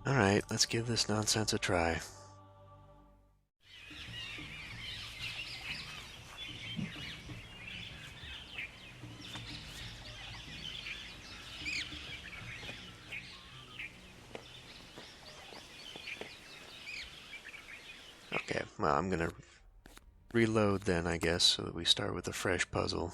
Alright, let's give this nonsense a try. Okay, well, I'm gonna reload then, I guess, so that we start with a fresh puzzle.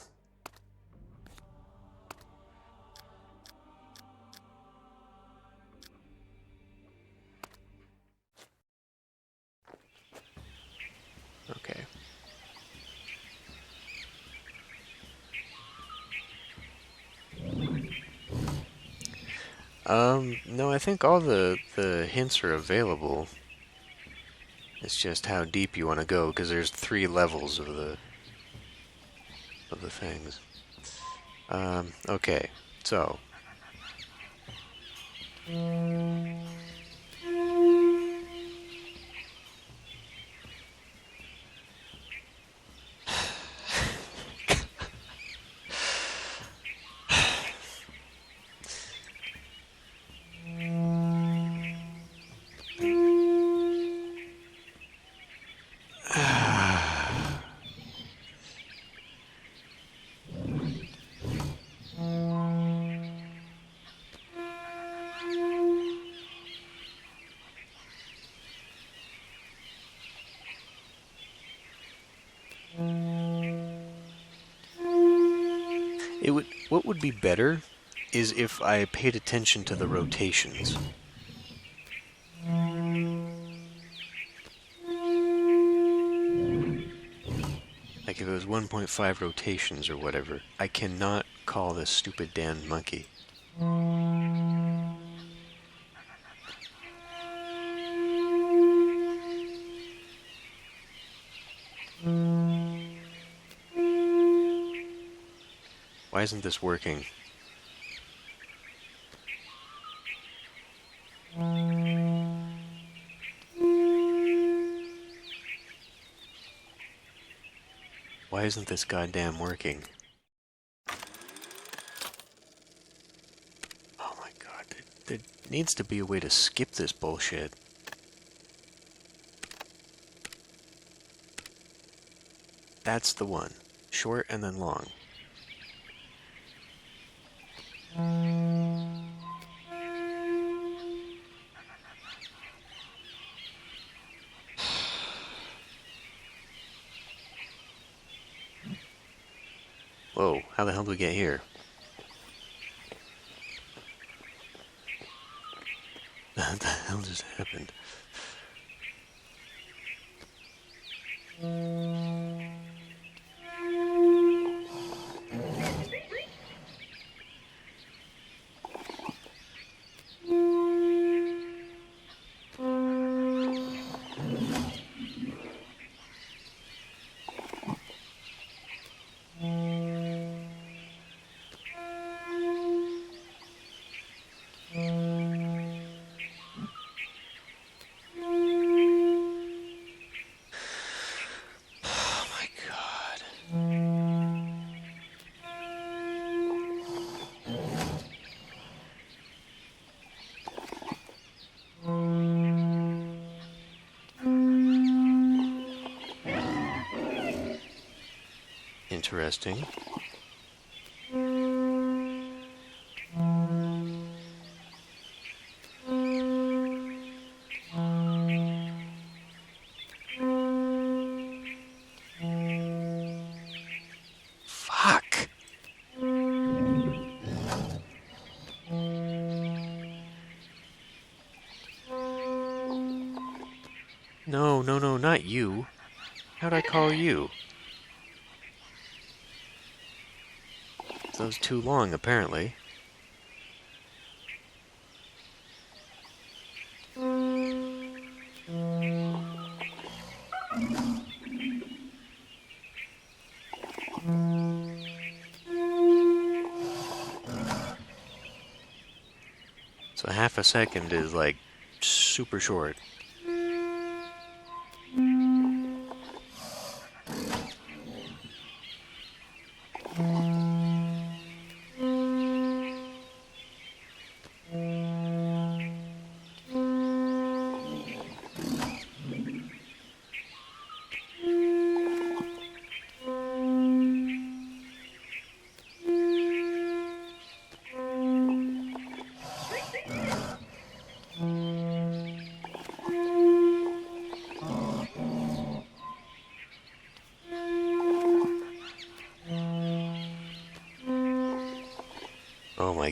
Okay. No, I think all the hints are available. It's just how deep you want to go, because there's 3 levels of the things. Okay, so what would be better is if I paid attention to the rotations. Like if it was 1.5 rotations or whatever, I cannot call this stupid damn monkey. Why isn't this working? Why isn't this goddamn working? Oh my god, there needs to be a way to skip this bullshit. That's the one. Short and then long. Whoa, how the hell did we get here? What the hell just happened? Oh my god. Interesting. Fuck! No, no, no, not you. How'd I call you? That was too long, apparently. So half a second is like super short.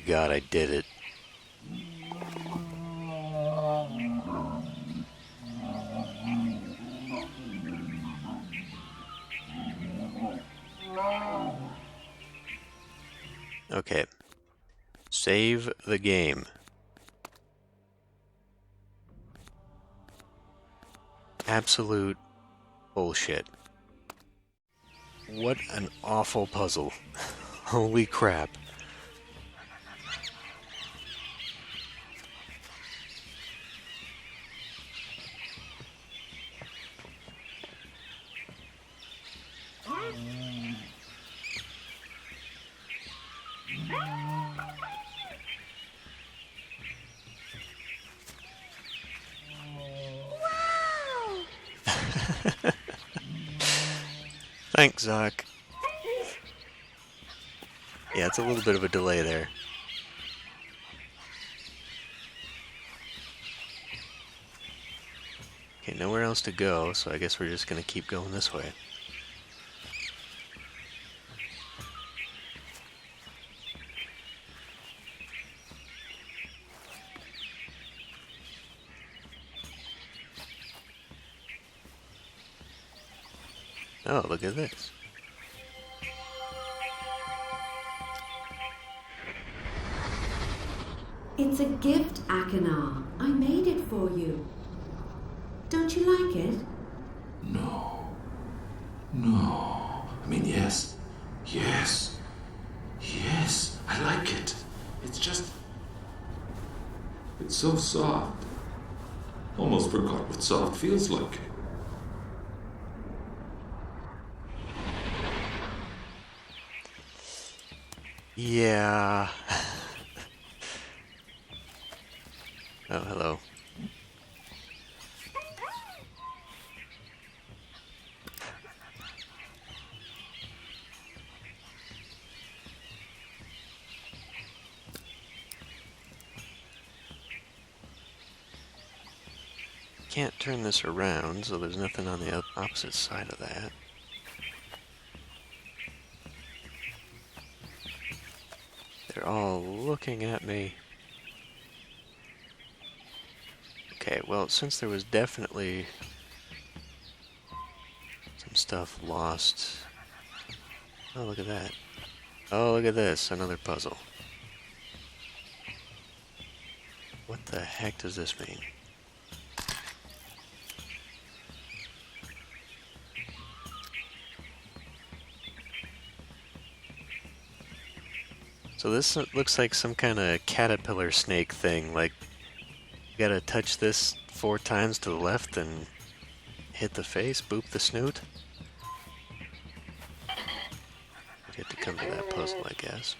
god, I did it. Okay. Save the game. Absolute bullshit. What an awful puzzle. Holy crap. Thanks, Zach. Yeah, it's a little bit of a delay there. Okay, nowhere else to go, so I guess we're just gonna keep going this way. Oh, look at this. It's a gift, Akinar. I made it for you. Don't you like it? No. No. I mean, yes. Yes. Yes. I like it. It's just... It's so soft. Almost forgot what soft feels like. Yeah. Oh, hello. Can't turn this around, so there's nothing on the opposite side of that. They're all looking at me. Okay, well, since there was definitely some stuff lost... Oh, look at that. Oh, look at this, another puzzle. What the heck does this mean? So this looks like some kind of caterpillar snake thing, like you gotta touch this 4 times to the left and hit the face, boop the snoot. You get to come to that puzzle, I guess.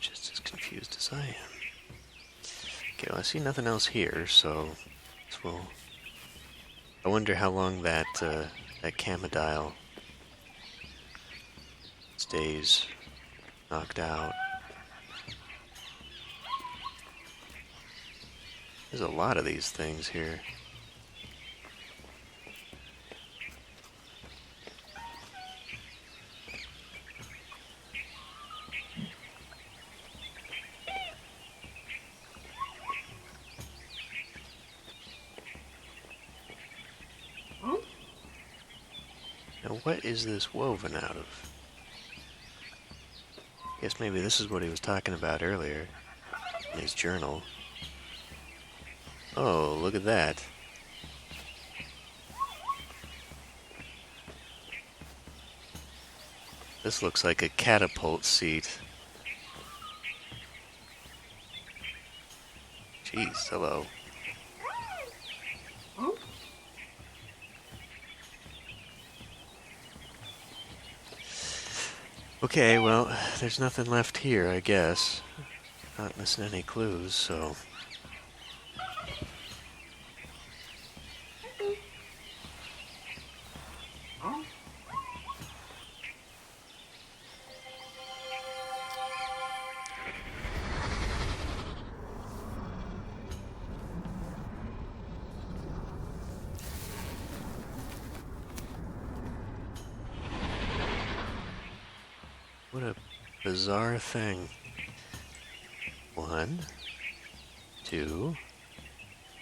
Just as confused as I am. Okay, well, I see nothing else here, so we'll... I wonder how long that Camodile stays knocked out. There's a lot of these things here. Now, what is this woven out of? Guess maybe this is what he was talking about earlier in his journal. Oh, look at that. This looks like a catapult seat. Jeez, hello. Okay, well, there's nothing left here, I guess. Not missing any clues, so... What a bizarre thing. 1, 2,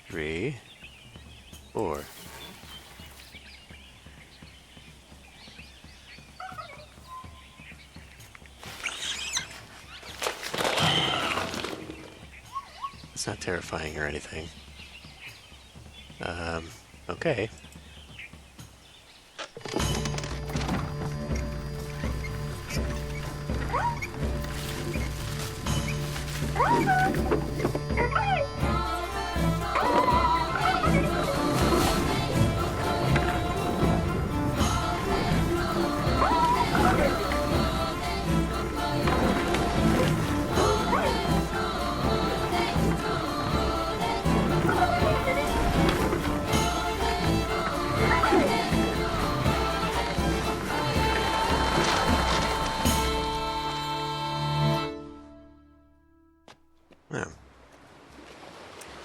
3, 4. It's not terrifying or anything. Okay. Yeah.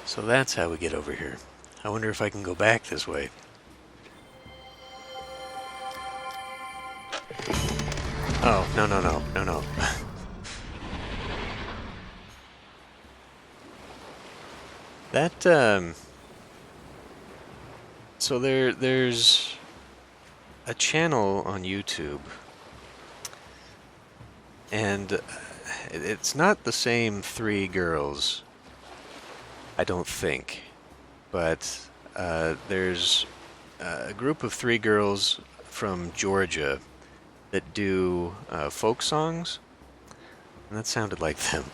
So that's how we get over here. I wonder if I can go back this way. Oh, no, no, no, no, no. That, so there's a channel on YouTube, and it's not the same three girls, I don't think, but there's a group of three girls from Georgia that do folk songs, and that sounded like them.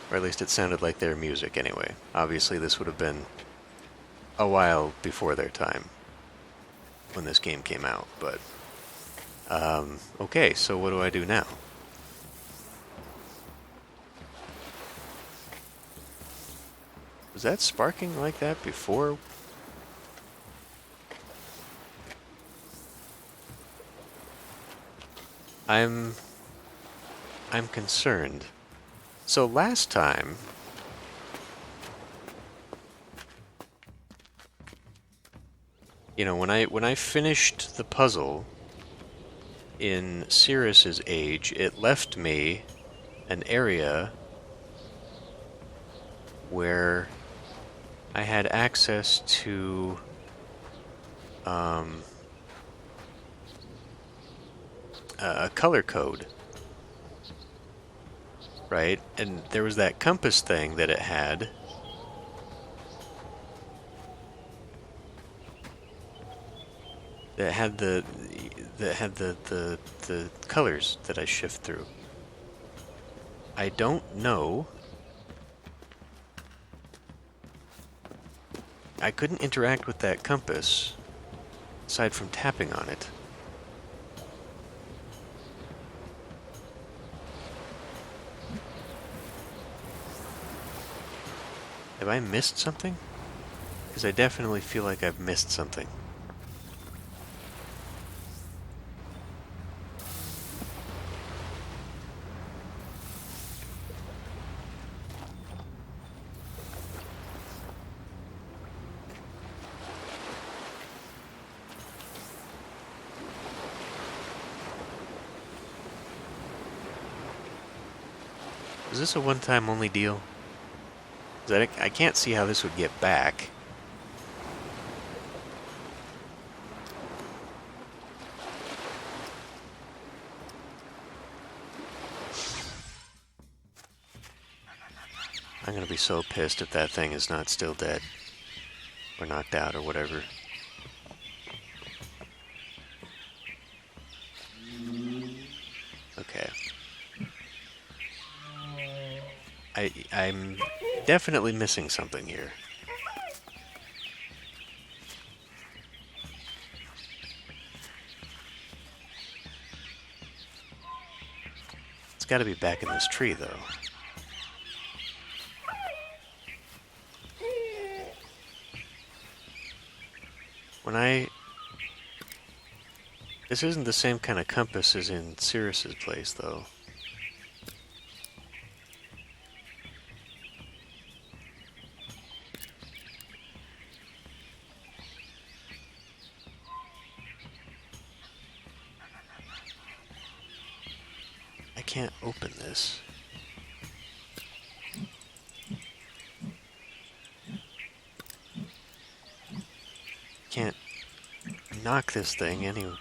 Or at least it sounded like their music anyway. Obviously this would have been a while before their time when this game came out, but okay, so what do I do now? Was that sparking like that before? I'm concerned. So last time, you know, when I finished the puzzle in Cirrus's age, it left me an area where I had access to a color code, right? And there was that compass thing that it had. That had the colors that I shift through. I don't know. I couldn't interact with that compass aside from tapping on it. Have I missed something? Because I definitely feel like I've missed something. Is this a one-time only deal? I can't see how this would get back. I'm gonna be so pissed if that thing is not still dead. Or knocked out or whatever. Okay. I'm definitely missing something here. It's gotta be back in this tree, though. This isn't the same kind of compass as in Cirrus's place, though. can't open this. Can't knock this thing anyway.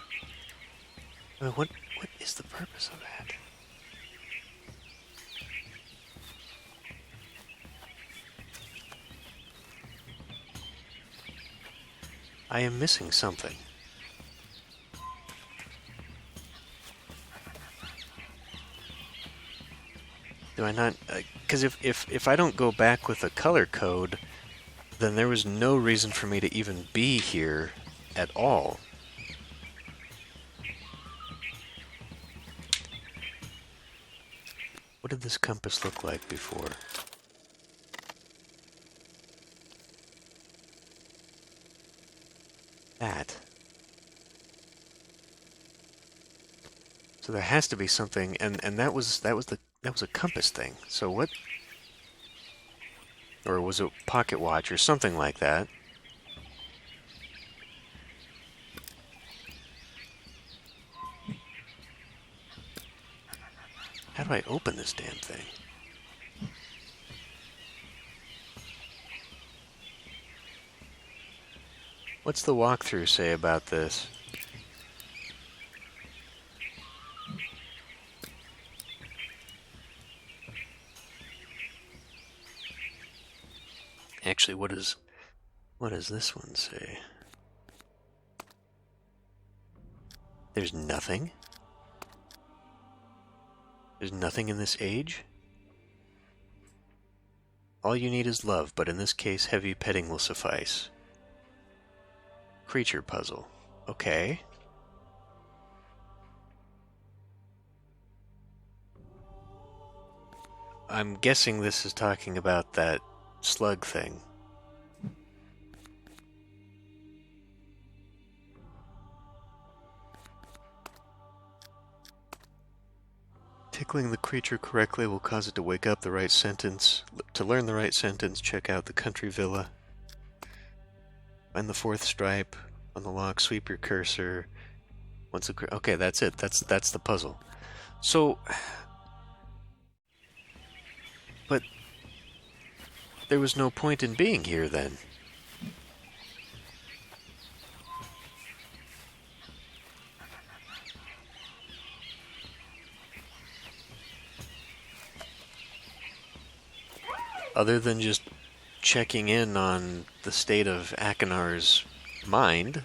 What is the purpose of that? I am missing something. Do I not? Because if I don't go back with a color code, then there was no reason for me to even be here at all. What did this compass look like before? That. So there has to be something, and that was a compass thing. So what? Or was it a pocket watch or something like that? How do I open this damn thing? What's the walkthrough say about this? Actually, what does this one say? There's nothing? There's nothing in this age? All you need is love, but in this case, heavy petting will suffice. Creature puzzle. Okay. I'm guessing this is talking about that slug thing. Tickling the creature correctly will cause it to wake up the right sentence. To learn the right sentence, check out the country villa. Find the fourth stripe on the lock, sweep your cursor. Okay, that's it. That's the puzzle. So, but there was no point in being here then. Other than just checking in on the state of Akinar's mind,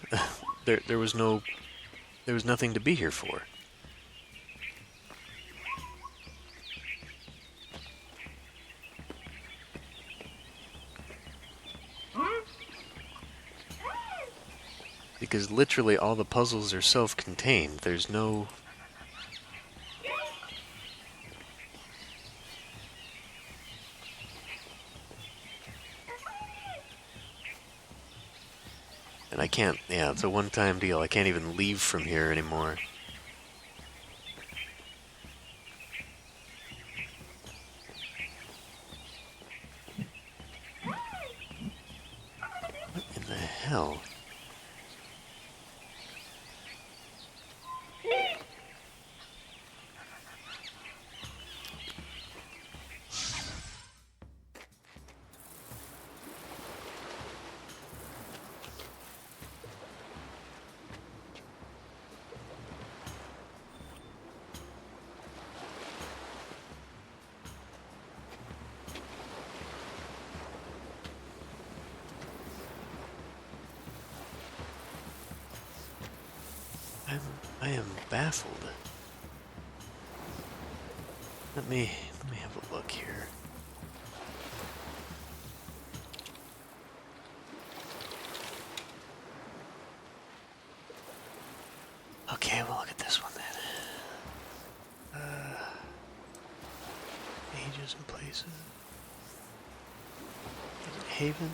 there was nothing to be here for. Because literally all the puzzles are self-contained. There's no... And I can't... Yeah, it's a one-time deal. I can't even leave from here anymore. What in the hell? I am baffled. Let me have a look here. Okay, we'll look at this one then. Ages and places. Is it Haven?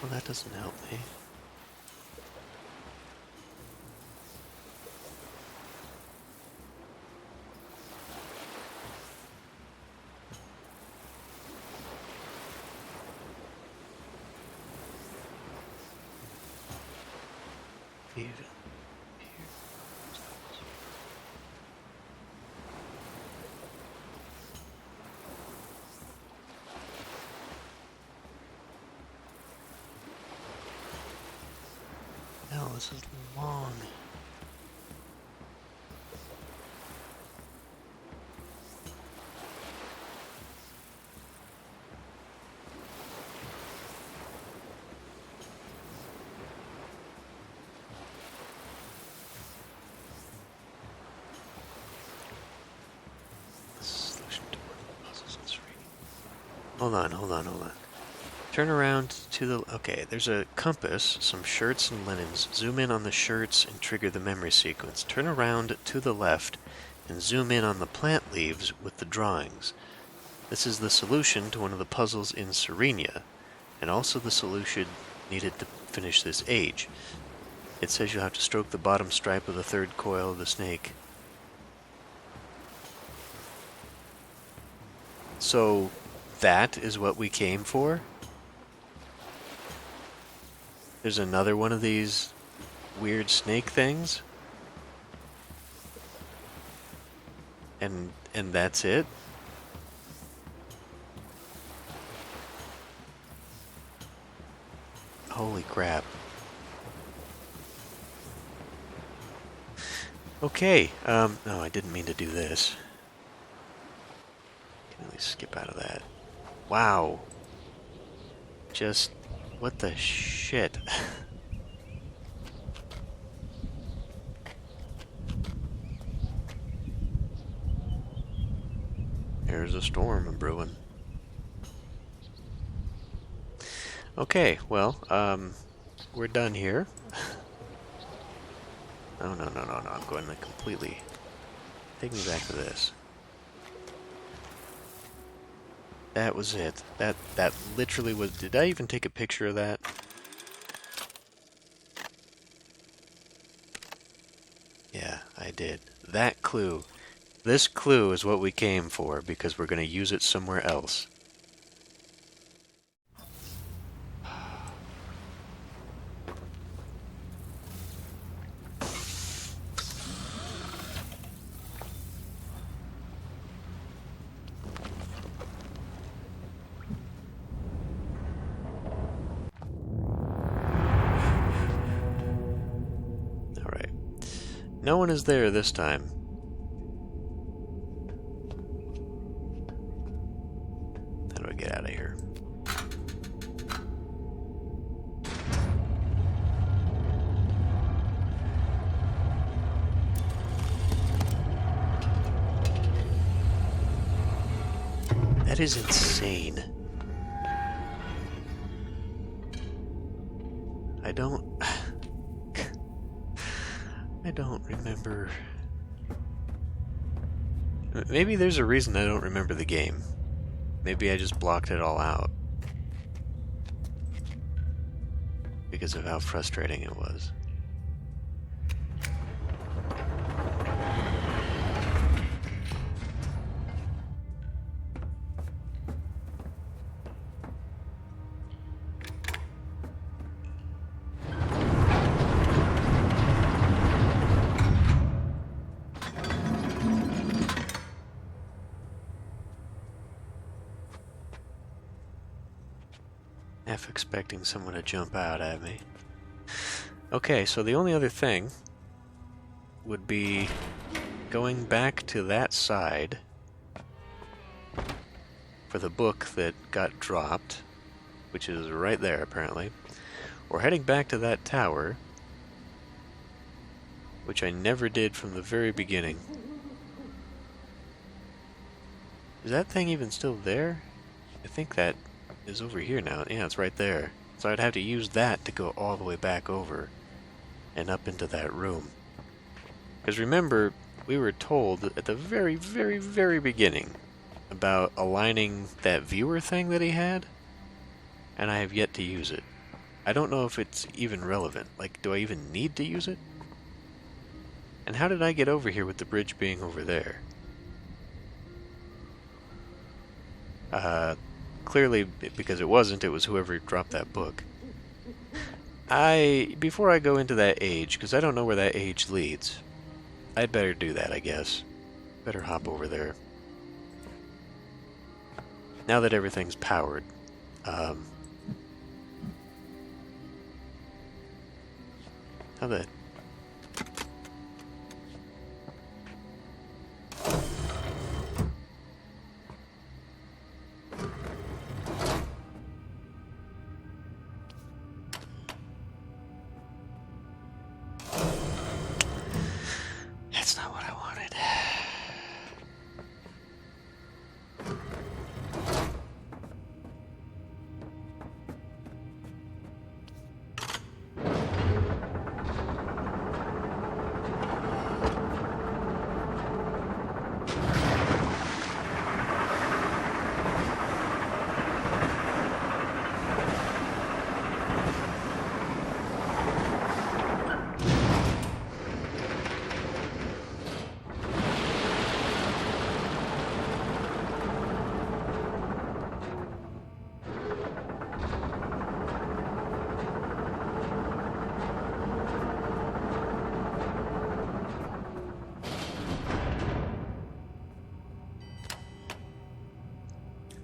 Well, that doesn't help me. Even here. Hell, this is long. Solution to one of the puzzles in Serene. Hold on, hold on, hold on. Turn around to the... Okay, there's a compass, some shirts and linens. Zoom in on the shirts and trigger the memory sequence. Turn around to the left and zoom in on the plant leaves with the drawings. This is the solution to one of the puzzles in Serenia, and also the solution needed to finish this age. It says you have to stroke the bottom stripe of the third coil of the snake. So, that is what we came for? There's another one of these weird snake things? And that's it? Holy crap. Okay, no, I didn't mean to do this. Can at least skip out of that. Wow. Just, what the shit? There's a storm brewing. Okay, well, we're done here. No, I'm going to completely... Take me back to this. That was it. That literally was... Did I even take a picture of that? Yeah, I did. That clue. This clue is what we came for, because we're going to use it somewhere else. Alright. No one is there this time. How do I get out of here? That is insane. I don't remember. Maybe there's a reason I don't remember the game. Maybe I just blocked it all out. Because of how frustrating it was. Half expecting someone to jump out at me. Okay, so the only other thing would be going back to that side for the book that got dropped, which is right there apparently, or heading back to that tower, which I never did from the very beginning. Is that thing even still there? I think that is over here now. Yeah, it's right there. So I'd have to use that to go all the way back over and up into that room. Because remember, we were told at the very, very, very beginning about aligning that viewer thing that he had, and I have yet to use it. I don't know if it's even relevant. Like, do I even need to use it? And how did I get over here with the bridge being over there? Clearly, because it wasn't, it was whoever dropped that book. Before I go into that age, because I don't know where that age leads, I'd better do that, I guess. Better hop over there. Now that everything's powered. Um, how the... That's not what I wanted.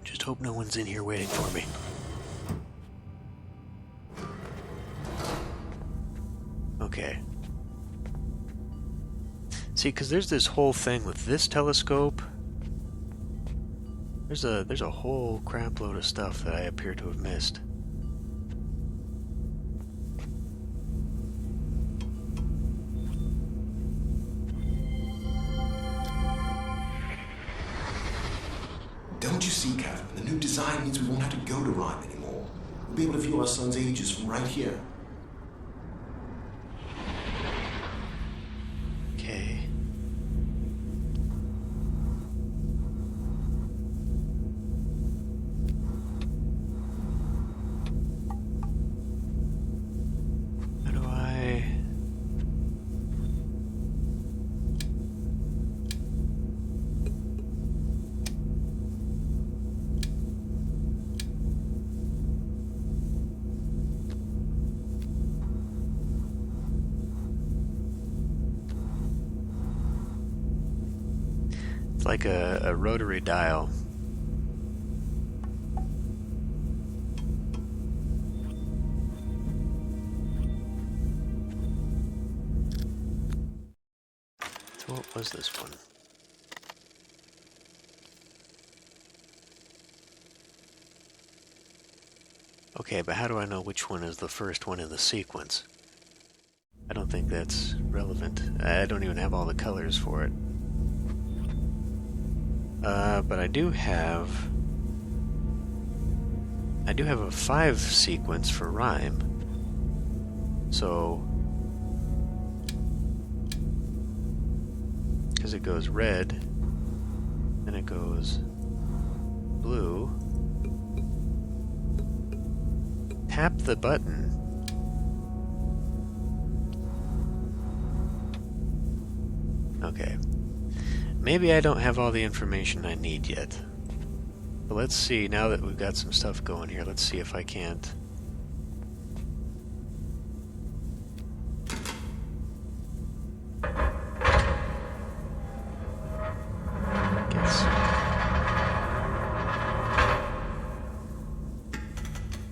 Just hope no one's in here waiting for me. Okay. See, because there's this whole thing with this telescope. There's a whole crap load of stuff that I appear to have missed. Don't you see, Catherine? The new design means we won't have to go to Rhyme anymore. We'll be able to view our son's ages from right here. Okay. How do I... It's like a rotary dial. So what was this one? Okay, but how do I know which one is the first one in the sequence? I don't think that's relevant. I don't even have all the colors for it. But I do have a 5 sequence for Rhyme. So, because it goes red, then it goes blue. Tap the button. Okay. Maybe I don't have all the information I need yet. But let's see, now that we've got some stuff going here, let's see if I can't... Guess...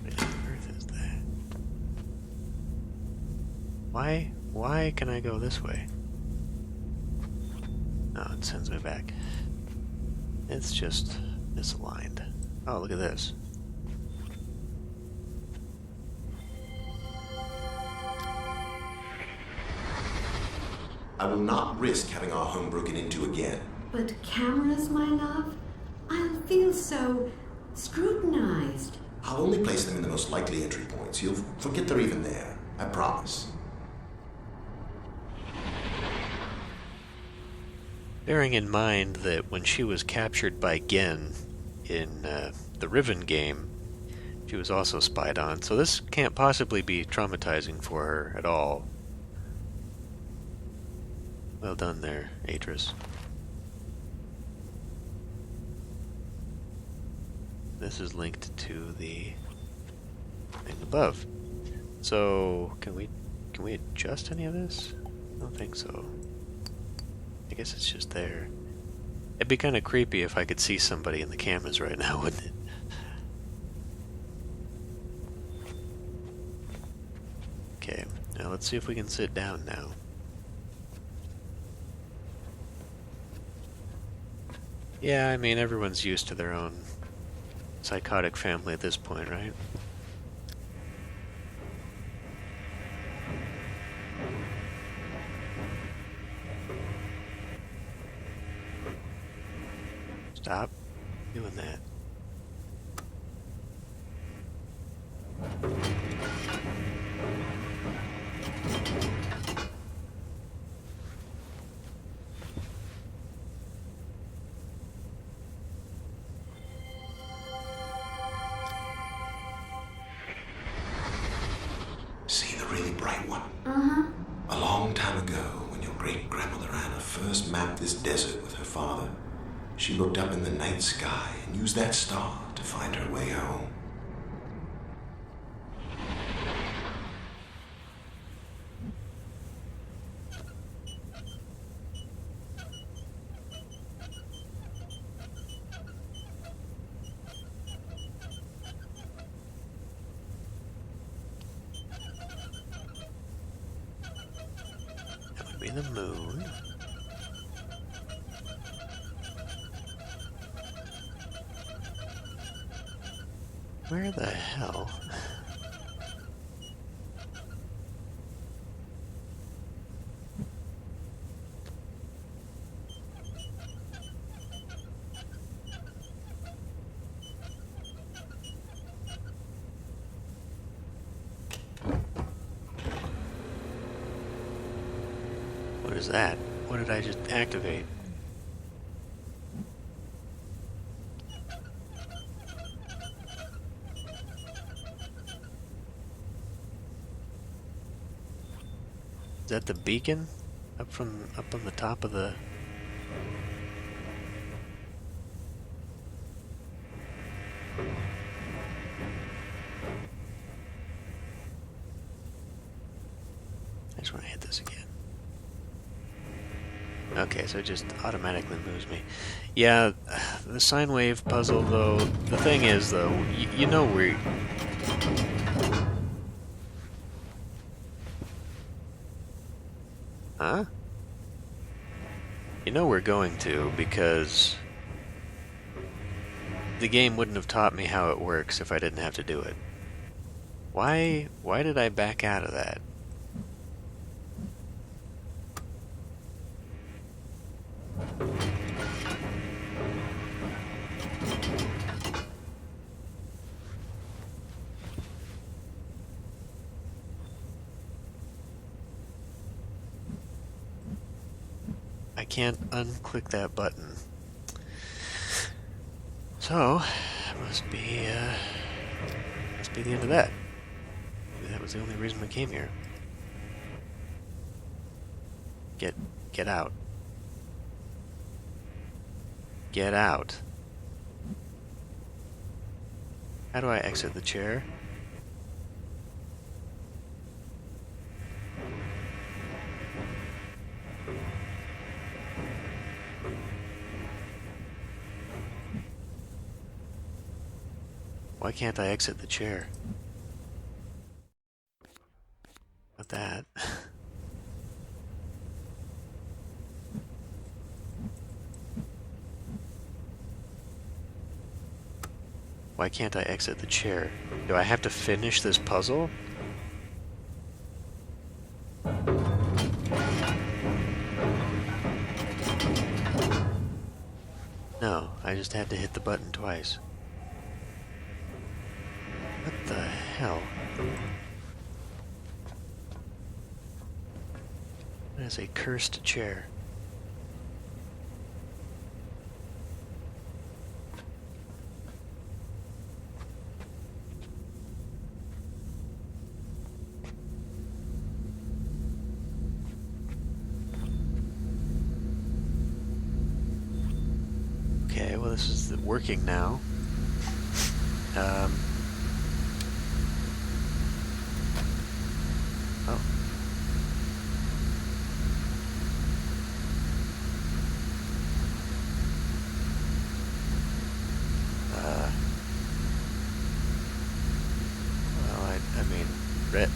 What on earth is that? Why can I go this way? Oh, it sends me back. It's just misaligned. Oh, look at this. I will not risk having our home broken into again. But cameras, my love? I'll feel so scrutinized. I'll only place them in the most likely entry points. You'll forget they're even there. I promise. Bearing in mind that when she was captured by Gen in the Riven game, she was also spied on, so this can't possibly be traumatizing for her at all. Well done there, Atris. This is linked to the thing above. So, can we adjust any of this? I don't think so. I guess it's just there. It'd be kind of creepy if I could see somebody in the cameras right now, wouldn't it? Okay, now let's see if we can sit down now. Yeah, I mean, everyone's used to their own psychotic family at this point, right? Stop doing that. See the really bright one? Uh-huh. A long time ago, when your great-grandmother Anna first mapped this desert with her father, she looked up in the night sky and used that star to find her way home. That would be the moon. Where the hell? What is that? What did I just activate? Is that the beacon? Up on the top of the... I just want to hit this again. Okay, so it just automatically moves me. Yeah, the sine wave puzzle, though, the thing is, though, you know we're... Huh? You know we're going to, because the game wouldn't have taught me how it works if I didn't have to do it. Why did I back out of that? I can't unclick that button. So, must be the end of that. Maybe that was the only reason we came here. Get out. Get out. How do I exit the chair? Why can't I exit the chair? Not that. Why can't I exit the chair? Do I have to finish this puzzle? No, I just had to hit the button twice. What the hell? That is a cursed chair. Okay, well this is working now. Red,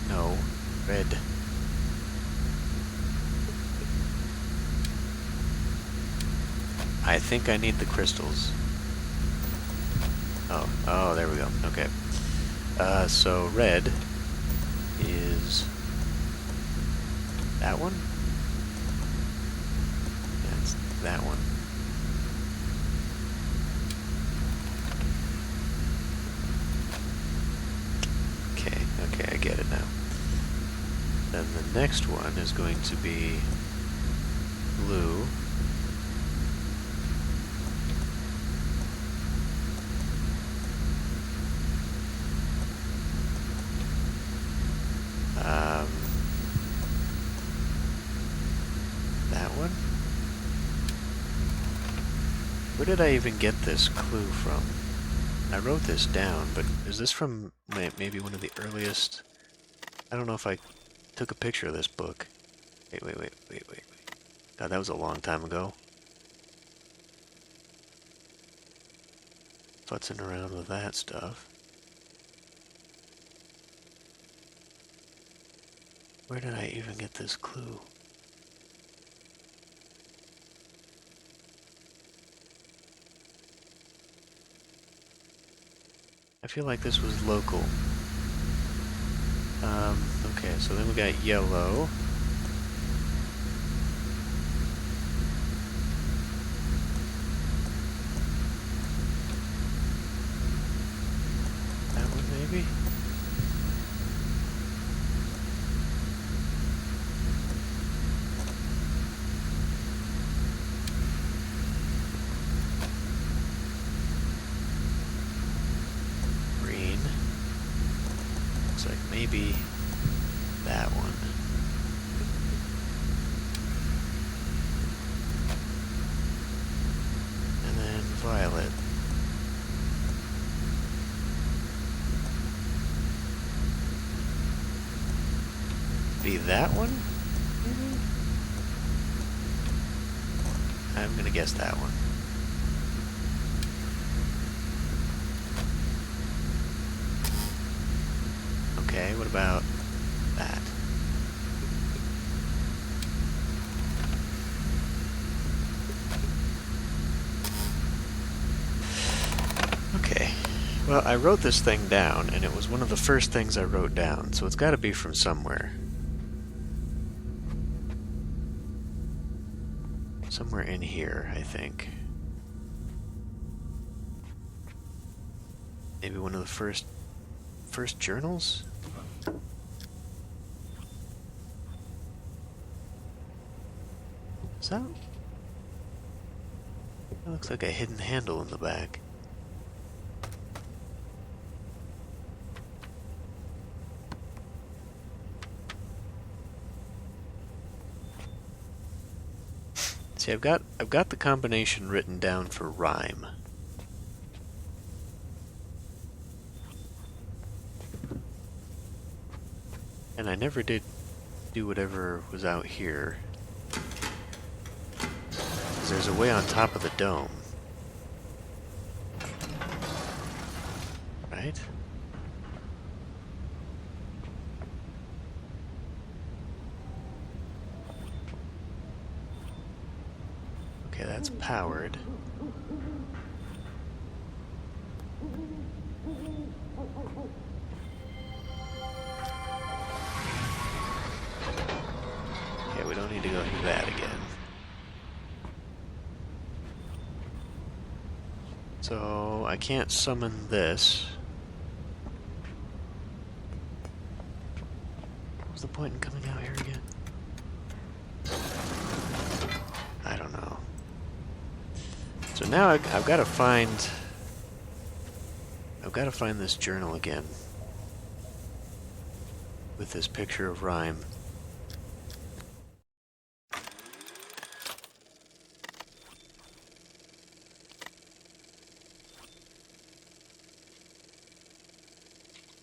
no. Red. I think I need the crystals. Oh, there we go. Okay. So red is that one? That's that one. Okay, I get it now. Then the next one is going to be blue. That one? Where did I even get this clue from? I wrote this down, but is this from maybe one of the earliest? I don't know if I took a picture of this book. Wait. God, that was a long time ago. Futzing around with that stuff. Where did I even get this clue? I feel like this was local. Okay, so then we got yellow. That one maybe? Green. Looks like maybe that one. And then violet. Be that one? Maybe? I'm gonna guess that one. Okay, what about that? Okay. Well, I wrote this thing down, and it was one of the first things I wrote down, so it's got to be from somewhere. Somewhere in here, I think. Maybe one of the first journals? Is that? That looks like a hidden handle in the back. See, I've got the combination written down for rhyme. And I never did do whatever was out here. 'Cause there's a way on top of the dome. Right? Okay, that's powered. Okay, we don't need to go through that again. So, I can't summon this. What's the point in coming out here again? I don't know. So now I've got to find this journal again with this picture of rhyme.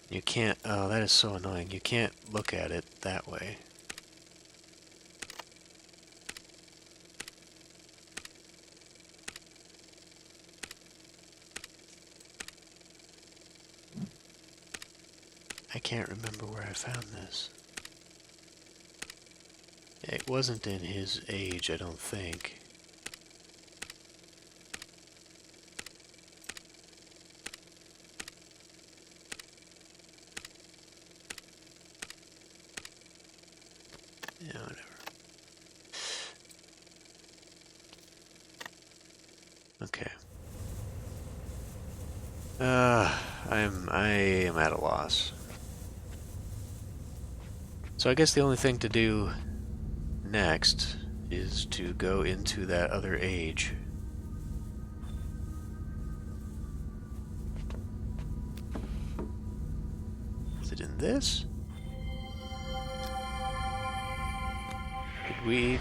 You can't, oh, that is so annoying. You can't look at it that way. can't remember where I found this. It wasn't in his age, I don't think. Yeah, whatever. Okay. I am at a loss. So I guess the only thing to do next is to go into that other age. Is it in this? Did we...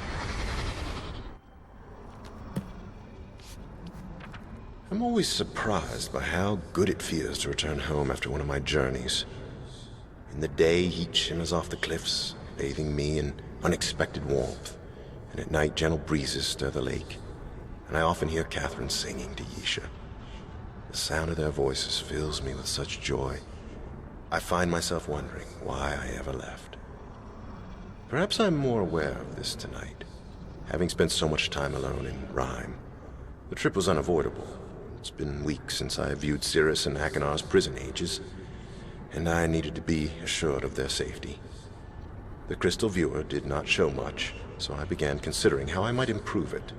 I'm always surprised by how good it feels to return home after one of my journeys. In the day, heat shimmers off the cliffs, bathing me in unexpected warmth, and at night, gentle breezes stir the lake, and I often hear Catherine singing to Yisha. The sound of their voices fills me with such joy. I find myself wondering why I ever left. Perhaps I'm more aware of this tonight, having spent so much time alone in Rhyme. The trip was unavoidable. It's been weeks since I viewed Cirrus and Achenor's prison ages, and I needed to be assured of their safety. The crystal viewer did not show much, so I began considering how I might improve it.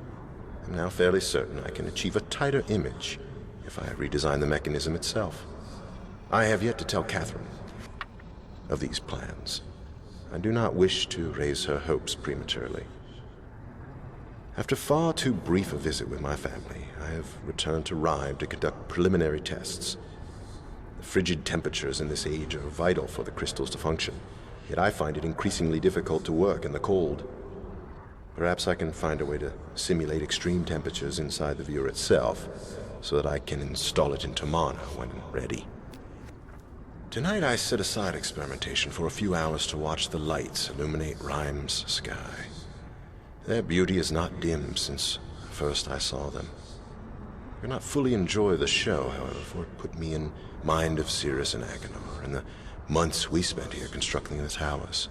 I'm now fairly certain I can achieve a tighter image if I redesign the mechanism itself. I have yet to tell Catherine of these plans. I do not wish to raise her hopes prematurely. After far too brief a visit with my family, I have returned to Rhyme to conduct preliminary tests. The frigid temperatures in this age are vital for the crystals to function, yet I find it increasingly difficult to work in the cold. Perhaps I can find a way to simulate extreme temperatures inside the viewer itself, so that I can install it in Tomana when ready. Tonight I set aside experimentation for a few hours to watch the lights illuminate Rhyme's sky. Their beauty is not dim since first I saw them. I could not fully enjoy the show, however, for it put me in mind of Cirrus and Achenar and the months we spent here constructing the towers.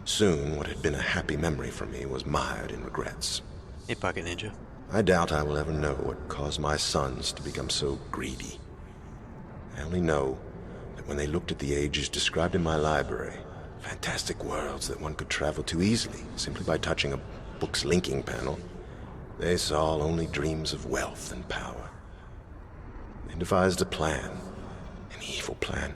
Soon, what had been a happy memory for me was mired in regrets. Hey, Pocket Ninja. I doubt I will ever know what caused my sons to become so greedy. I only know that when they looked at the ages described in my library, fantastic worlds that one could travel to easily simply by touching a book's linking panel, they saw only dreams of wealth and power. They devised a plan, an evil plan.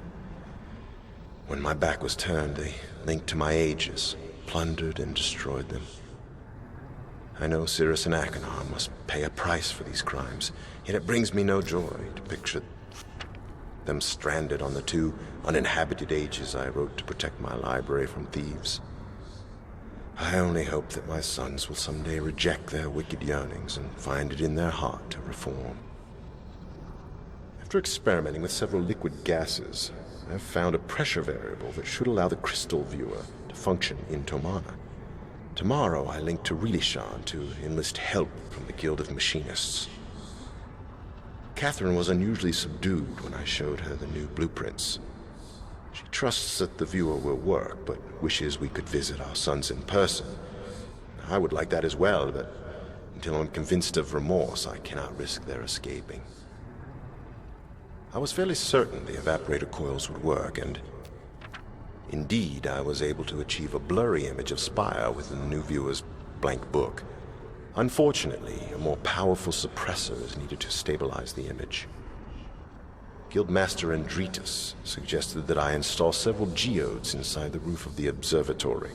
When my back was turned, they linked to my ages, plundered and destroyed them. I know Cirrus and Achenar must pay a price for these crimes, yet it brings me no joy to picture them stranded on the 2 uninhabited ages I wrote to protect my library from thieves. I only hope that my sons will someday reject their wicked yearnings and find it in their heart to reform. After experimenting with several liquid gases, I have found a pressure variable that should allow the crystal viewer to function in Tomana. Tomorrow I link to Rilishan to enlist help from the Guild of Machinists. Catherine was unusually subdued when I showed her the new blueprints. She trusts that the viewer will work, but wishes we could visit our sons in person. I would like that as well, but until I'm convinced of remorse, I cannot risk their escaping. I was fairly certain the evaporator coils would work, and indeed, I was able to achieve a blurry image of Spire within the new viewer's blank book. Unfortunately, a more powerful suppressor is needed to stabilize the image. Guildmaster Andritas suggested that I install several geodes inside the roof of the observatory,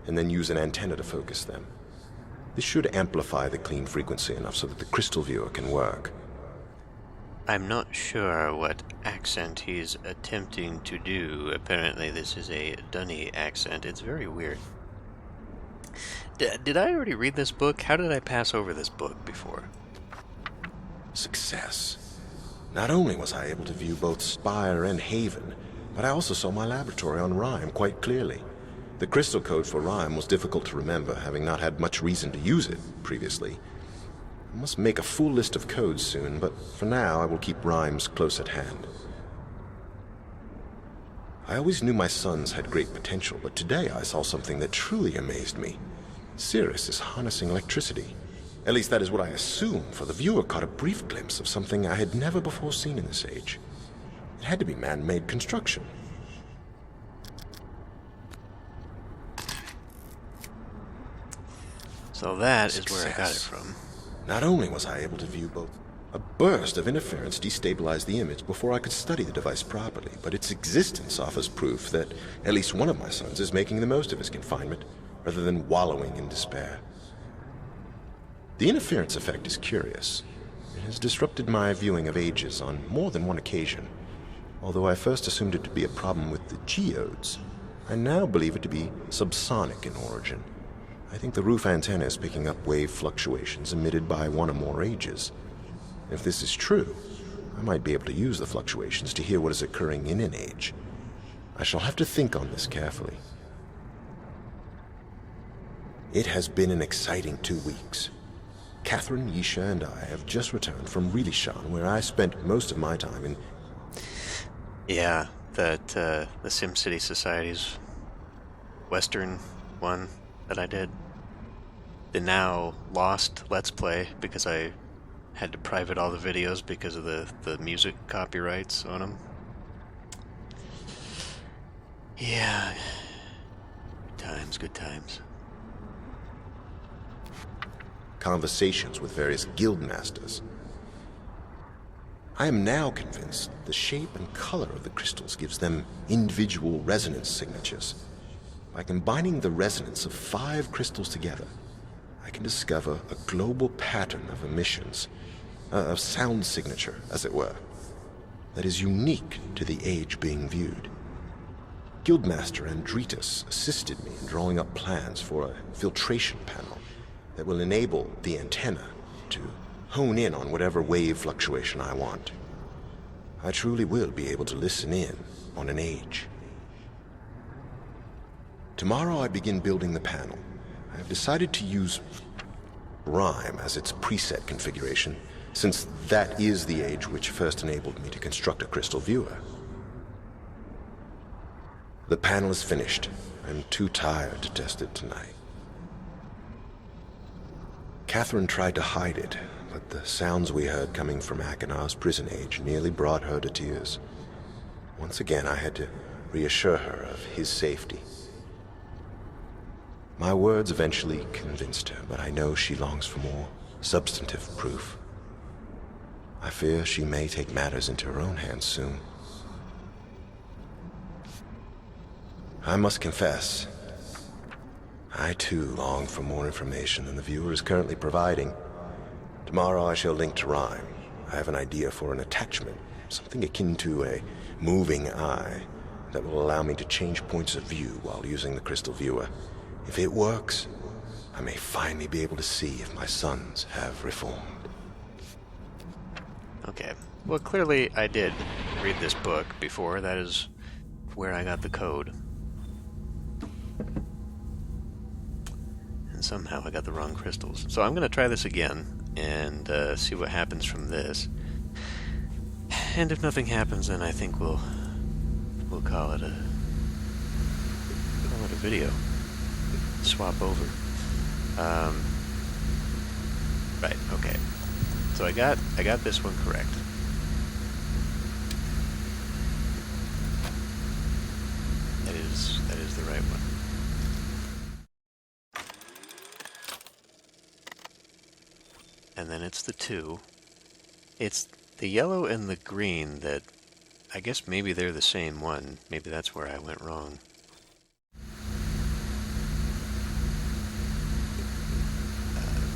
and then use an antenna to focus them. This should amplify the clean frequency enough so that the crystal viewer can work. I'm not sure what accent he's attempting to do. Apparently this is a Dunny accent. It's very weird. Did I already read this book? How did I pass over this book before? Success. Not only was I able to view both Spire and Haven, but I also saw my laboratory on Rhyme quite clearly. The crystal code for Rhyme was difficult to remember, having not had much reason to use it previously. I must make a full list of codes soon, but for now I will keep Rhymes close at hand. I always knew my sons had great potential, but today I saw something that truly amazed me. Cirrus is harnessing electricity. At least that is what I assume, for the viewer caught a brief glimpse of something I had never before seen in this age. It had to be man-made construction. So that is where I got it from. Not only was I able to view both, a burst of interference destabilized the image before I could study the device properly, but its existence offers proof that at least one of my sons is making the most of his confinement, rather than wallowing in despair. The interference effect is curious. It has disrupted my viewing of ages on more than one occasion. Although I first assumed it to be a problem with the geodes, I now believe it to be subsonic in origin. I think the roof antenna is picking up wave fluctuations emitted by one or more ages. If this is true, I might be able to use the fluctuations to hear what is occurring in an age. I shall have to think on this carefully. It has been an exciting 2 weeks. Catherine, Yisha, and I have just returned from Rilishan, where I spent most of my time in... Yeah, that, the SimCity Society's Western one that I did. The now lost Let's Play because I had to private all the videos because of the music copyrights on them. Yeah. Good times, good times. conversations with various guild masters. I am now convinced the shape and color of the crystals gives them individual resonance signatures. By combining the resonance of 5 crystals together, I can discover a global pattern of emissions, a sound signature, as it were, that is unique to the age being viewed. Guildmaster Andritas assisted me in drawing up plans for a filtration panel that will enable the antenna to hone in on whatever wave fluctuation I want. I truly will be able to listen in on an age. Tomorrow I begin building the panel. I have decided to use Rhyme as its preset configuration, since that is the age which first enabled me to construct a crystal viewer. The panel is finished. I'm too tired to test it tonight. Catherine tried to hide it, but the sounds we heard coming from Akinar's prison age nearly brought her to tears. Once again, I had to reassure her of his safety. My words eventually convinced her, but I know she longs for more substantive proof. I fear she may take matters into her own hands soon. I must confess, I too long for more information than the viewer is currently providing. Tomorrow I shall link to Rhyme. I have an idea for an attachment, something akin to a moving eye, that will allow me to change points of view while using the crystal viewer. If it works, I may finally be able to see if my sons have reformed. Okay. Well, clearly I did read this book before. That is where I got the code. And somehow I got the wrong crystals. So I'm going to try this again and see what happens from this. And if nothing happens, then I think we'll call it a video. Swap over. Right. Okay. So I got this one correct. That is the right one. And then it's the 2. It's the yellow and the green that I guess maybe they're the same one. Maybe that's where I went wrong.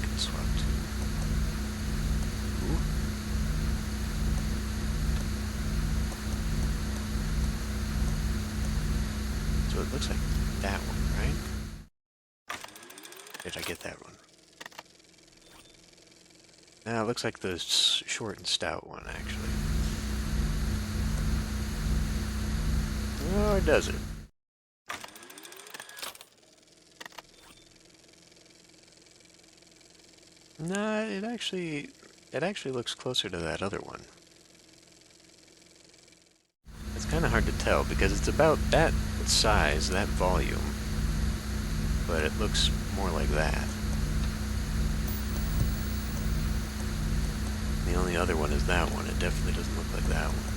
Can swap to. Ooh. So it looks like that one, right? Did I get that one? Now it looks like the short and stout one, actually. Or does it? No, it actually looks closer to that other one. It's kind of hard to tell because it's about that size, that volume, but it looks more like that. The only other one is that one. It definitely doesn't look like that one.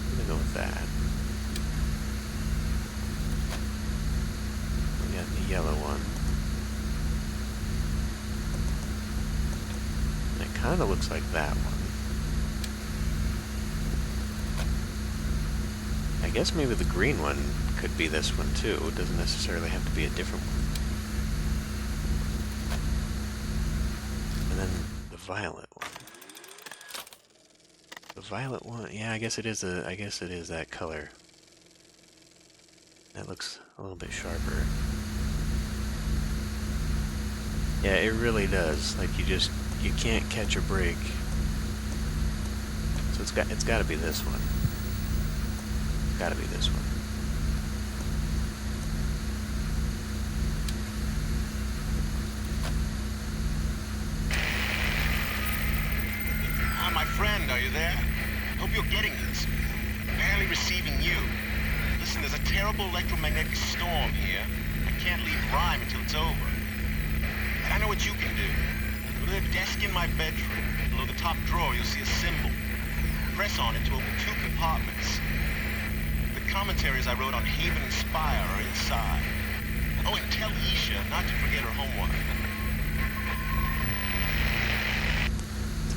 I'm gonna go with that. We got the yellow one. And it kind of looks like that one. I guess maybe the green one could be this one too. It doesn't necessarily have to be a different one. And then the violet one. The violet one, yeah, I guess it is that color. That looks a little bit sharper. Yeah, it really does. Like you can't catch a break. So it's got to be this one. It's got to be this one. My friend, are you there? Hope you're getting this. Barely receiving you. Listen, there's a terrible electromagnetic storm here. I can't leave Rhyme until it's over. But I know what you can do. Go to the desk in my bedroom. Below the top drawer, you'll see a symbol. Press on it to open 2 compartments. The commentaries I wrote on Haven and Spire are inside. Oh, and tell Isha not to forget her homework.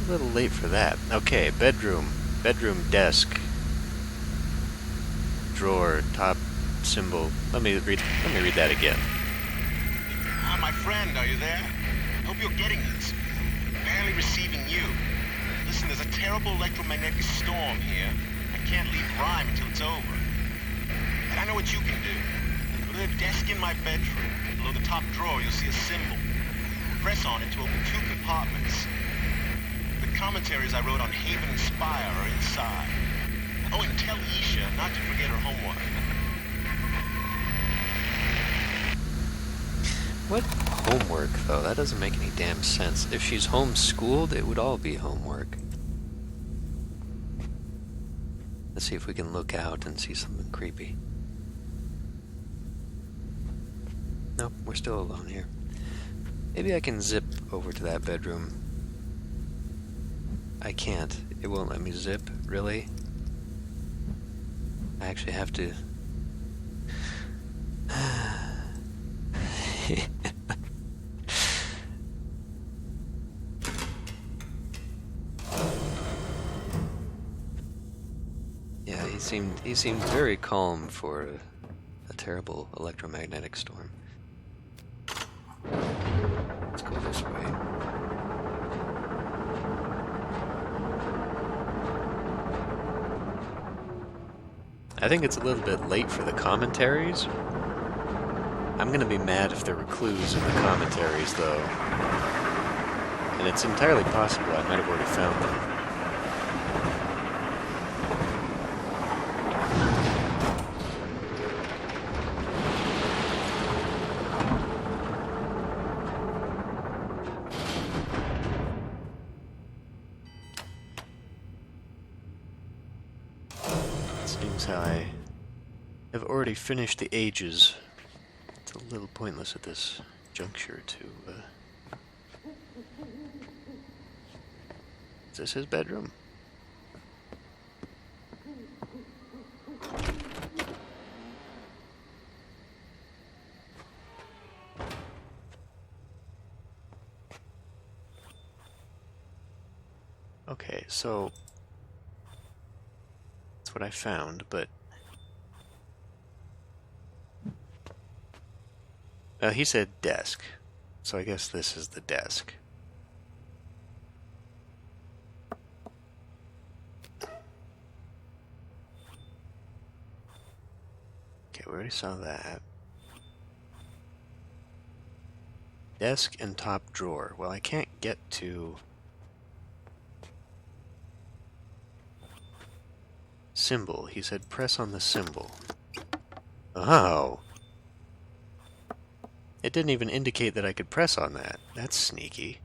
A little late for that. Okay, bedroom, desk, drawer, top symbol. Let me read that again. My friend, are you there? Hope you're getting this. Barely receiving you. Listen, there's a terrible electromagnetic storm here. I can't leave Rhyme until it's over. But I know what you can do. Go to the desk in my bedroom. Below the top drawer, you'll see a symbol. Press on it to open 2 compartments. The commentaries I wrote on Haven and Spire are inside. Oh, and tell Isha not to forget her homework. What homework, though? That doesn't make any damn sense. If she's homeschooled, it would all be homework. Let's see if we can look out and see something creepy. Nope, we're still alone here. Maybe I can zip over to that bedroom. I can't. It won't let me zip. Really? I actually have to... Yeah, he seemed very calm for a terrible electromagnetic storm. Let's go this way. I think it's a little bit late for the commentaries. I'm gonna be mad if there were clues in the commentaries, though. And it's entirely possible I might have already found them. Seems I have already finished the ages. It's a little pointless at this juncture to, Is this his bedroom? Okay, so... that's what I found, but... he said desk, so I guess this is the desk. Okay, we already saw that. Desk and top drawer. Well, I can't get to... symbol. He said press on the symbol. Oh! It didn't even indicate that I could press on that. That's sneaky.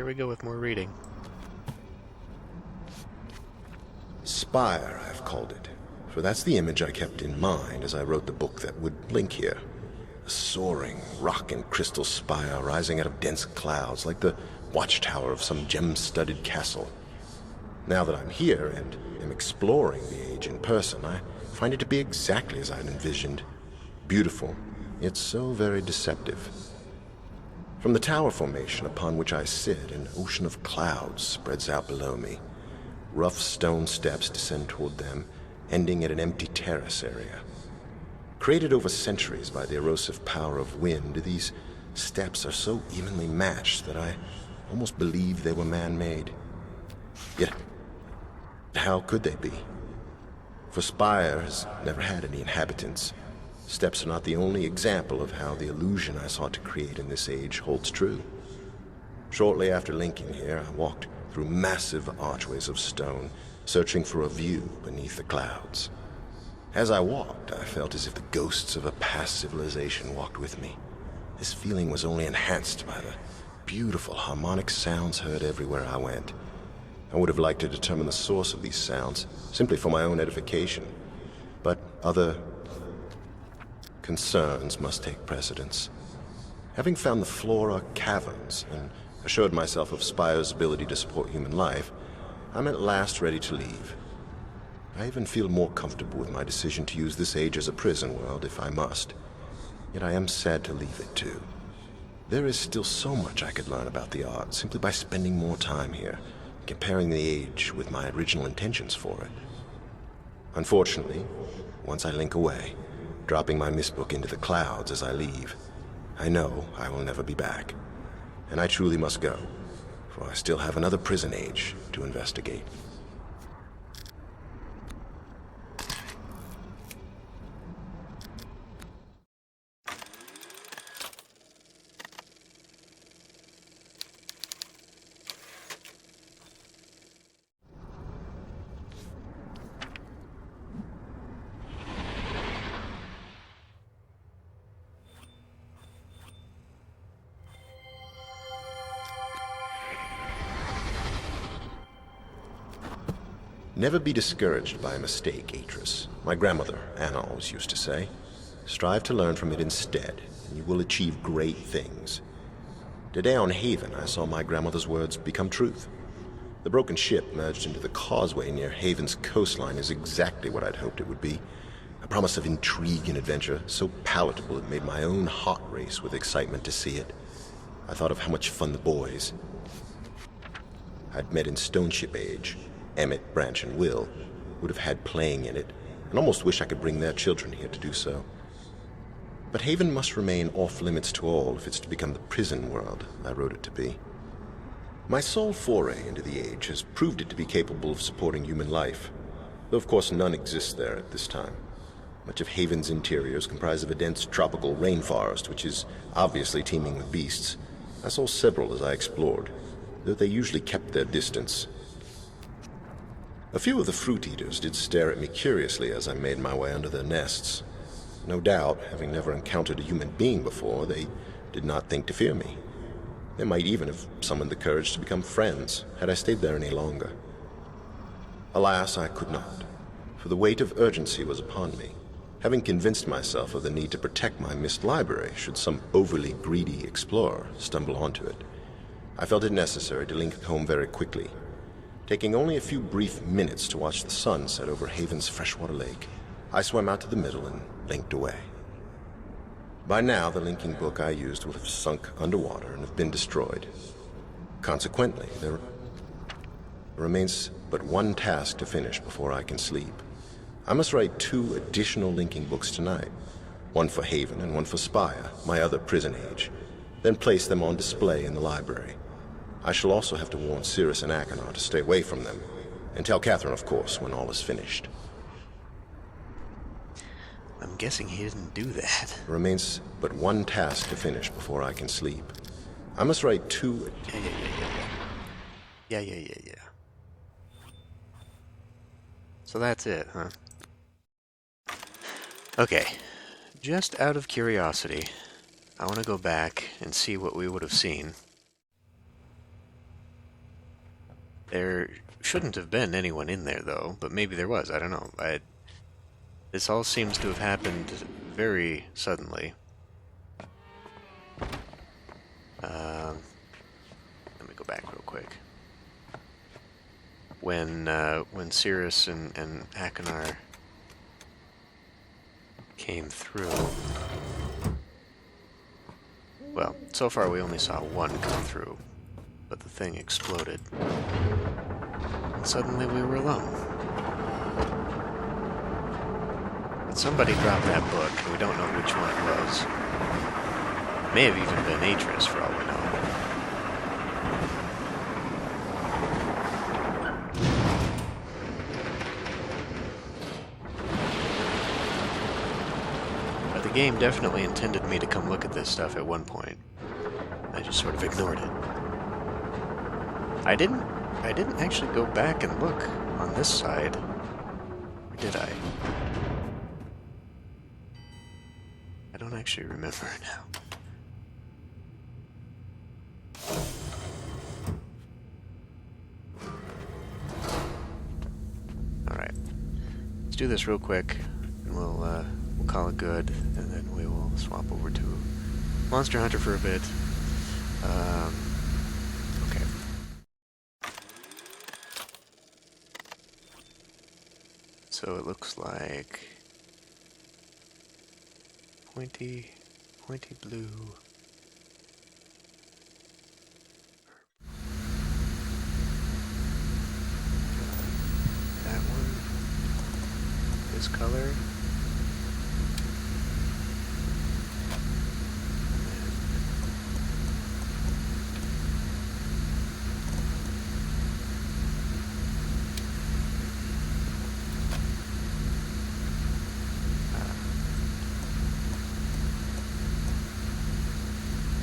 here we go with more reading. Spire, I've called it, for that's the image I kept in mind as I wrote the book that would link here. A soaring rock and crystal spire rising out of dense clouds like the watchtower of some gem-studded castle. Now that I'm here and am exploring the age in person, I find it to be exactly as I'd envisioned. Beautiful, yet so very deceptive. From the tower formation upon which I sit, an ocean of clouds spreads out below me. Rough stone steps descend toward them, ending at an empty terrace area. Created over centuries by the erosive power of wind, these steps are so evenly matched that I almost believe they were man-made. Yet, how could they be? For Spire has never had any inhabitants. Steps are not the only example of how the illusion I sought to create in this age holds true. Shortly after linking here, I walked through massive archways of stone, searching for a view beneath the clouds. As I walked, I felt as if the ghosts of a past civilization walked with me. This feeling was only enhanced by the beautiful harmonic sounds heard everywhere I went. I would have liked to determine the source of these sounds, simply for my own edification, but other concerns must take precedence. Having found the flora caverns and assured myself of Spire's ability to support human life, I'm at last ready to leave. I even feel more comfortable with my decision to use this age as a prison world if I must. Yet I am sad to leave it too. There is still so much I could learn about the art simply by spending more time here, comparing the age with my original intentions for it. Unfortunately, once I link away, dropping my Myst book into the clouds as I leave, I know I will never be back. And I truly must go, for I still have another prison age to investigate. Never be discouraged by a mistake, Atris. My grandmother, Anna, always used to say. Strive to learn from it instead, and you will achieve great things. Today on Haven, I saw my grandmother's words become truth. The broken ship merged into the causeway near Haven's coastline is exactly what I'd hoped it would be. A promise of intrigue and adventure, so palatable it made my own heart race with excitement to see it. I thought of how much fun the boys I'd met in Stoneship Age, Emmett, Branch, and Will, would have had playing in it, and almost wish I could bring their children here to do so. But Haven must remain off-limits to all if it's to become the prison world I wrote it to be. My sole foray into the age has proved it to be capable of supporting human life, though of course none exists there at this time. Much of Haven's interior is comprised of a dense tropical rainforest, which is obviously teeming with beasts. I saw several as I explored, though they usually kept their distance. A few of the fruit eaters did stare at me curiously as I made my way under their nests. No doubt, having never encountered a human being before, they did not think to fear me. They might even have summoned the courage to become friends had I stayed there any longer. Alas, I could not, for the weight of urgency was upon me, having convinced myself of the need to protect my Myst library should some overly greedy explorer stumble onto it. I felt it necessary to link home very quickly, taking only a few brief minutes to watch the sun set over Haven's freshwater lake. I swam out to the middle and linked away. By now, the linking book I used will have sunk underwater and have been destroyed. Consequently, there remains but one task to finish before I can sleep. I must write 2 additional linking books tonight, one for Haven and one for Spire, my other prison age, then place them on display in the library. I shall also have to warn Cirrus and Achenar to stay away from them, and tell Catherine, of course, when all is finished. I'm guessing he didn't do that. There remains but one task to finish before I can sleep. I must write 2... Yeah. So that's it, huh? Okay. Just out of curiosity, I want to go back and see what we would have seen There shouldn't have been anyone in there, though, but maybe there was. I don't know. This all seems to have happened very suddenly. Let me go back real quick. When Cirrus and Akinar came through. Well, so far we only saw one come through, but the thing exploded. And suddenly we were alone. But somebody dropped that book, and we don't know which one it was. May have even been Atris, for all we know. But the game definitely intended me to come look at this stuff at one point. I just sort of ignored it. I didn't actually go back and look on this side. Or did I? I don't actually remember now. Alright. Let's do this real quick, and we'll call it good, and then we will swap over to Monster Hunter for a bit. Okay. So it looks like pointy blue. That one. This color.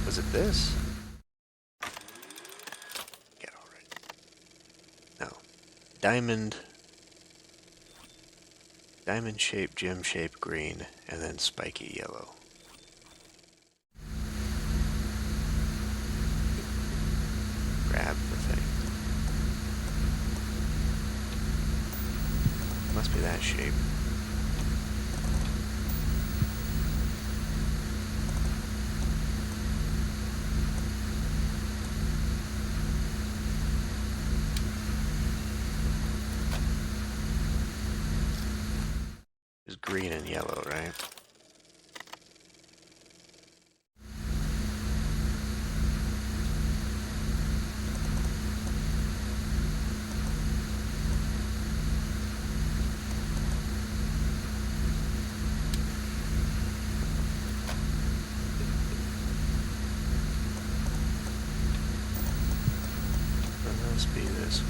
Was it this? Get already. No. Diamond shaped, gem shaped green, and then spiky yellow. Grab the thing. Must be that shape. It's green and yellow, right? It must be this one.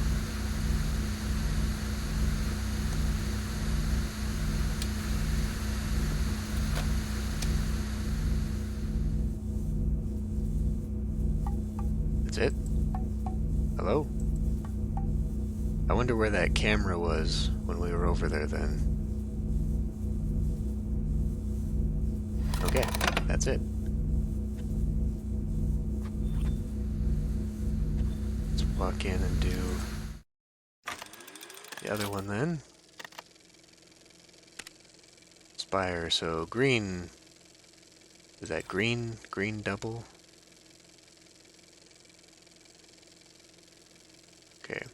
That's it? Hello? I wonder where that camera was when we were over there then. Okay, that's it. Let's walk in and do the other one then. Spire, so green. Is that green? Green double? Okay.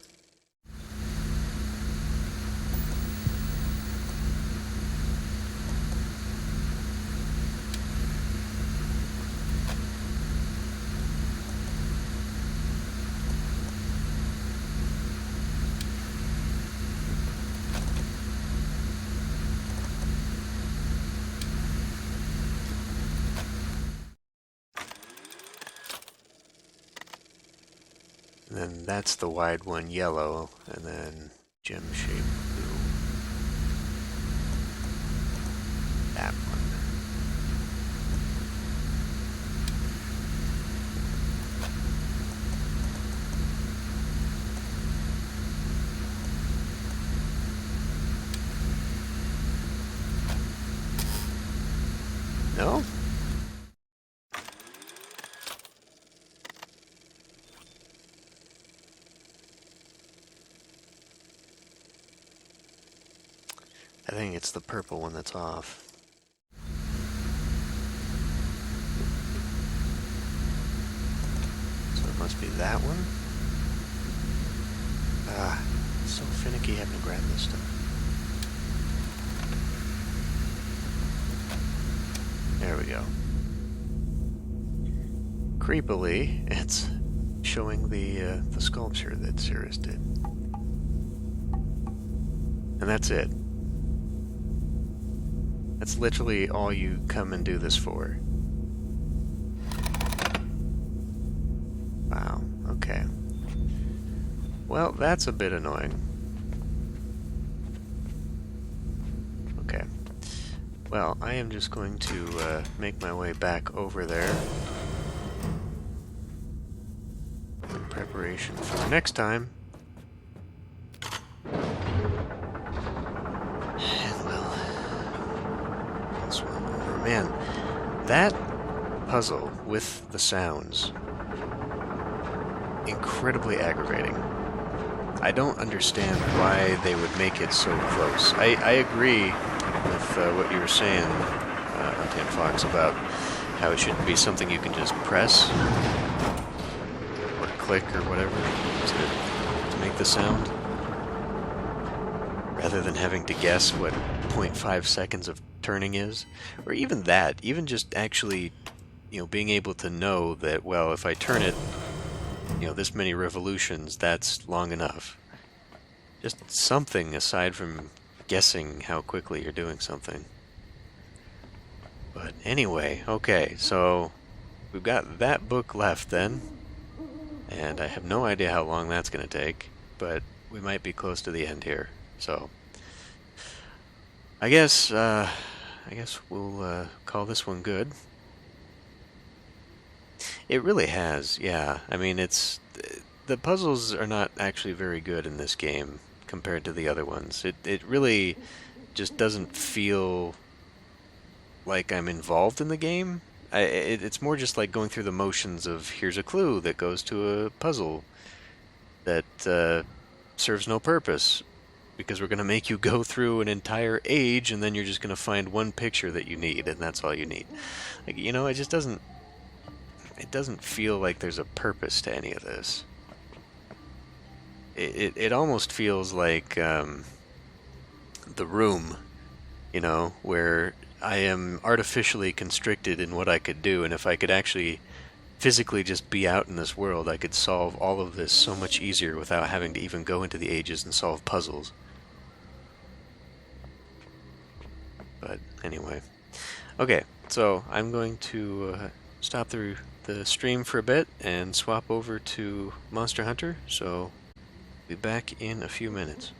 And then that's the wide one, yellow, and then gem-shaped blue. That one. No? I think it's the purple one that's off. So it must be that one. Ah, it's so finicky having to grab this stuff. There we go. Creepily, it's showing the sculpture that Cirrus did. And that's it. That's literally all you come and do this for. Wow, okay. Well, that's a bit annoying. Okay. Well, I am just going to make my way back over there in preparation for next time. And we'll swap over. Man, that puzzle with the sounds, incredibly aggravating. I don't understand why they would make it so close. I agree with what you were saying, Tan Fox, about how it shouldn't be something you can just press or click or whatever to make the sound, rather than having to guess what 0.5 seconds of turning is, or even that, even just actually, being able to know that, well, if I turn it, this many revolutions, that's long enough. Just something aside from guessing how quickly you're doing something. But anyway, okay, so we've got that book left then, and I have no idea how long that's going to take, but we might be close to the end here. So I guess we'll call this one good. It really has, yeah. I mean, the puzzles are not actually very good in this game compared to the other ones. It really just doesn't feel like I'm involved in the game. It's more just like going through the motions of here's a clue that goes to a puzzle that serves no purpose, because we're going to make you go through an entire age and then you're just going to find one picture that you need, and that's all you need. Like, it just doesn't... It doesn't feel like there's a purpose to any of this. It almost feels like The Room, where I am artificially constricted in what I could do, and if I could actually physically just be out in this world, I could solve all of this so much easier without having to even go into the ages and solve puzzles. But anyway. Okay, so I'm going to stop the stream for a bit and swap over to Monster Hunter, so be back in a few minutes.